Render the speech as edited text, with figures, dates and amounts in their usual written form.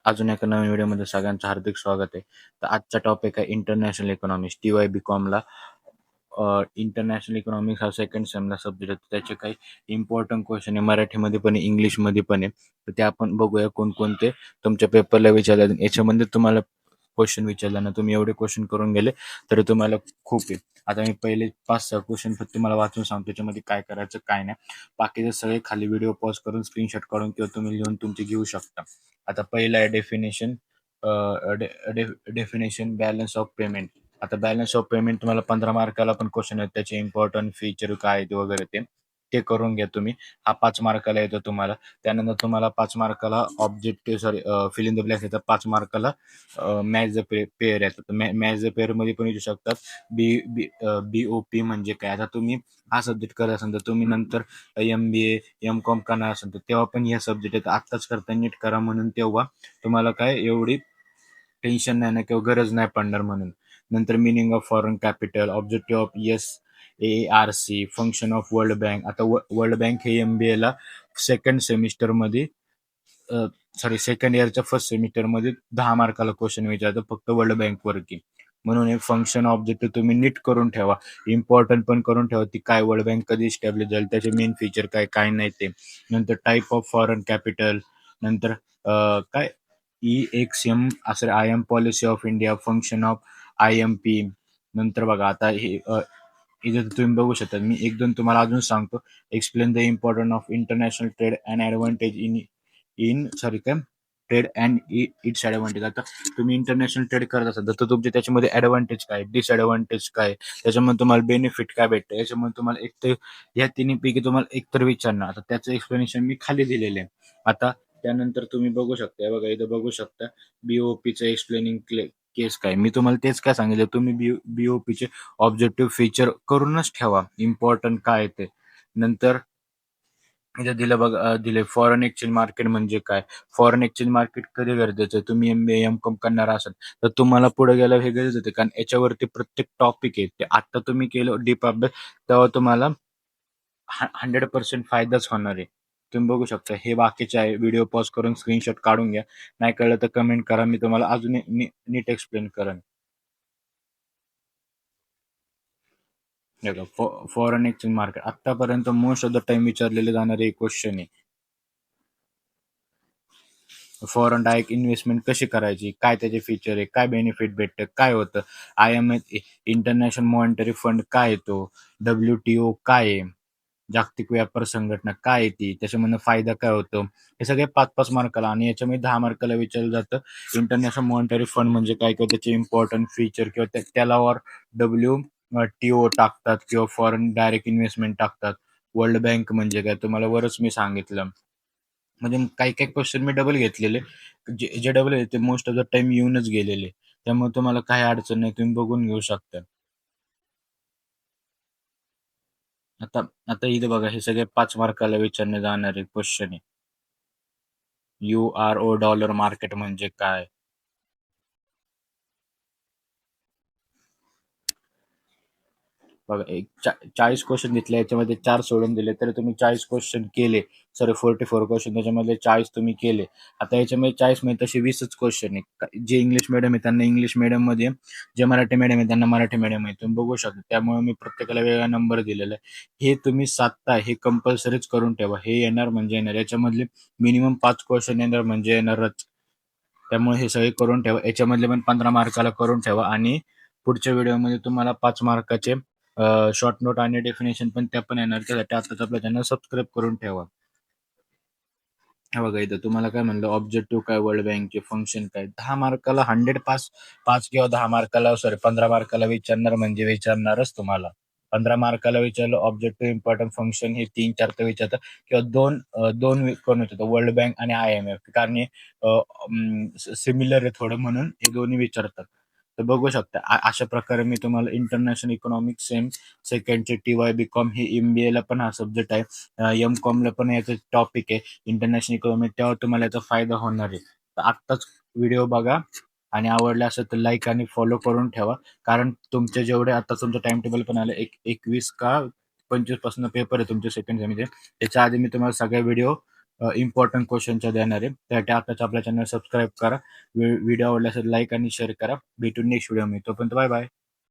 अजून एका नवीन व्हिडिओमध्ये सगळ्यांचं हार्दिक स्वागत आहे. तर आजचा टॉपिक आहे इंटरनॅशनल इकॉनॉमिक्स. टी-वाय बी-कॉमला इंटरनॅशनल इकॉनॉमिक्स हा सेकंड सेमला सब्जेक्ट आहे. त्याचे काही इम्पॉर्टंट क्वेश्चन आहे, मराठीमध्ये पण आहे, इंग्लिशमध्ये पण आहे. तर ते आपण बघूया कोणकोणते तुमच्या पेपरला विचारले. याच्यामध्ये तुम्हाला क्वेश्चन विचारला ना, तुम्ही एवढे क्वेश्चन करून गेले तरी तुम्हाला खूप आहे. आता मी पहिले 5-6 क्वेश्चन फक्त तुम्हाला वाचून सांगतो, त्याच्यामध्ये काय करायचं काय नाही. बाकीचे सगळे खाली व्हिडिओ पॉज करून स्क्रीनशॉट काढून किंवा तुम्ही लिहून तुमचे घेऊ शकता. आता पहिला आहे डेफिनेशन बॅलन्स ऑफ पेमेंट. आता बॅलन्स ऑफ पेमेंट तुम्हाला 15 मार्काला पण क्वेश्चन आहेत, त्याचे इम्पॉर्टंट फीचर काय आहेत वगैरे ते करून घ्या तुम्ही. हा 5 मार्काला येतो तुम्हाला. त्यानंतर तुम्हाला 5 मार्काला फिल इन द ब्लँक्स येतात. 5 मार्काला मॅच द पेअर येतात. मॅच द पेअर मध्ये पण विचारू शकतात. BOP म्हणजे काय. आता तुम्ही हा सब्जेक्ट करत असाल तर तुम्ही नंतर MBA M.Com करणार असाल तर तेव्हा पण हे सब्जेक्ट आहेत. आत्ताच करता नीट करा म्हणून तेव्हा तुम्हाला काय एवढी टेन्शन नाही ना किंवा गरज नाही पडणार म्हणून. नंतर meaning of foreign capital, objective of SARC, function of world bank. आता वर्ल्ड बँक हे MBA ला सेकंड सेमिस्टरमध्ये सेकंड इयरच्या फर्स्ट सेमिस्टरमध्ये 10 मार्काला क्वेश्चन विचारतं फक्त वर्ल्ड बँकवरती. म्हणून हे फंक्शन ऑब्जेक्टिव्ह तुम्ही नीट करून ठेवा. इम्पॉर्टंट पण करून ठेवा. ती काय वर्ल्ड बँक कधी इस्टॅब्लिश झाली, त्याचे मेन फीचर काय काय नाही ते. नंतर टाईप ऑफ फॉरेन कॅपिटल. नंतर काय EXM असं IM policy of India, function of IMP. नंतर बघा आता हे इथे तुम्ही बघू शकता. मी एक दोन तुम्हाला अजून सांगतो. Explain the importance of international trade and advantage काय ट्रेड अँड इट्स ॲडव्हान्टेज. आता तुम्ही इंटरनॅशनल ट्रेड करत असाल तर तुमचे त्याच्यामध्ये ॲडव्हान्टेज काय, डिसॲडव्हान्टेज काय, त्याच्यामध्ये तुम्हाला बेनिफिट काय भेटतं, याच्यामध्ये तुम्हाला एक तर या तिन्हीपैकी तुम्हाला एकतर विचारणार. आता त्याचं एक्सप्लेनेशन मी खाली दिलेलं आहे. आता त्यानंतर तुम्ही बघू शकता, बघा इथं बघू शकता BOPचं एक्सप्लेनिंग केस काय. मी तुम्हाला तेच काय सांगितलं, तुम्ही BOPचे ऑब्जेक्टिव्ह फीचर करूनच ठेवा, इम्पॉर्टंट काय ते. नंतर इथे दिले फॉरेन एक्सचेंज मार्केट म्हणजे काय. फॉरेन एक्सचेंज मार्केट कधी गरजेचं आहे, तुम्ही MBA M.Com करणार असाल तर तुम्हाला पुढे गेलं हे गरजेचं आहे, कारण याच्यावरती प्रत्येक टॉपिक आहे. ते आता तुम्ही केलं डीप अभ्यास तेव्हा तुम्हाला 100% फायदाच होणार आहे. तुम्ही बघू शकता हे बाकीचे आहे. व्हिडिओ पॉज करून स्क्रीनशॉट काढून घ्या. नाही कळलं तर कमेंट करा, मी तुम्हाला अजून नीट एक्सप्लेन करेन. फॉरेन एक्सचेंज मार्केट आतापर्यंत मोस्ट ऑफ द टाइम विचारलेले जाणारे क्वेश्चन आहे. फॉरेन डायरेक्ट इन्व्हेस्टमेंट कशी करायची, काय त्याचे फीचर आहे, काय बेनिफिट भेटतं, काय होतं, IMF इंटरनॅशनल मॉनिटरी फंड काय येतो, WTO काय आहे, जागतिक व्यापार संघटना काय आहे ती, त्याच्यामधनं फायदा काय होतो, हे सगळे 5-5 मार्काला. आणि याच्यामध्ये 10 मार्काला विचारलं जातं इंटरनॅशनल मॉनिटरी फंड म्हणजे काय किंवा त्याचे इम्पॉर्टंट फीचर किंवा त्याला WTO टाकतात किंवा फॉरेन डायरेक्ट इन्व्हेस्टमेंट टाकतात. वर्ल्ड बँक म्हणजे काय तुम्हाला वरच मी सांगितलं. म्हणजे काही काही क्वेश्चन मी डबल घेतलेले, जे डबल आहे ते मोस्ट ऑफ द टाइम येऊनच गेलेले. त्यामुळे तुम्हाला काही अडचण नाही, तुम्ही बघून घेऊ शकता. आता आता इथे बघा हे सगळे 5 मार्काला विचारणे जाणारे क्वेश्चन आहे. URO डॉलर मार्केट म्हणजे काय. बघा एक 40 क्वेश्चन घेतले, याच्यामध्ये 4 सोडून दिले, तर तुम्ही 40 क्वेश्चन केले. सॉरी 44 क्वेश्चन, त्याच्यामधले 40 तुम्ही केले. आता याच्यामध्ये 40 मध्ये तसे 20च क्वेश्चन आहे. जे इंग्लिश मिडियम आहे त्यांना इंग्लिश मिडियम मध्ये, जे मराठी मिडियम आहे त्यांना मराठी मिडियम आहे. तुम्ही बघू शकता. त्यामुळे मी प्रत्येकाला वेगळा नंबर दिलेला आहे. हे तुम्ही साधता हे कंपल्सरीच करून ठेवा. हे येणार म्हणजे येणार. याच्यामधले मिनिमम 5 क्वेश्चन येणार म्हणजे येणारच. त्यामुळे हे सगळे करून ठेवा. याच्यामधले पण 15 मार्काला करून ठेवा. आणि पुढच्या व्हिडिओमध्ये तुम्हाला 5 मार्काचे शॉर्ट नोट आणि डेफिनेशन पण त्या पण येणार. त्यासाठी आताच आपल्या चॅनल सबस्क्राईब करून ठेवा. हे बघा इथं तुम्हाला काय म्हणलं, ऑब्जेक्टिव्ह काय, वर्ल्ड बँकचे फंक्शन काय. 10 मार्काला 100 पास 5 किंवा 10 मार्काला 15 मार्काला विचारणार म्हणजे विचारणारच तुम्हाला. 15 मार्काला विचारलं ऑब्जेक्टिव्ह इम्पॉर्टंट फंक्शन हे 3-4 तर विचारतात किंवा दोन कोण विचारतात, वर्ल्ड बँक आणि IMF, कारण हे सिमिलर आहे थोडं म्हणून हे दोन्ही विचारतात. तर बघू शकता अशा प्रकारे मी तुम्हाला इंटरनॅशनल इकॉनॉमिक्स सेम सेकंडचे TY BCom हे MBA ला पण हा सब्जेक्ट आहे, M.Com ला पण याचं टॉपिक आहे इंटरनॅशनल इकॉनॉमिक. तेव्हा तुम्हाला याचा फायदा होणार आहे. तर आत्ताच व्हिडिओ बघा आणि आवडला असेल तर लाईक आणि फॉलो करून ठेवा. कारण तुमचे जेवढे आता तुमचं टाइम टेबल पण आलं 21 का 25 पासून पेपर आहे तुमचे सेकंड सेमीचे. त्याच्या आधी मी तुम्हाला सगळे व्हिडिओ इम्पॉर्टंट क्वेश्चनच्या देणार आहे. त्यासाठी आताच आपल्या चॅनल सबस्क्राईब करा. व्हिडिओ आवडल्यास लाईक आणि शेअर करा. भेटून नेक्स्ट व्हिडिओ. तोपर्यंत बाय बाय.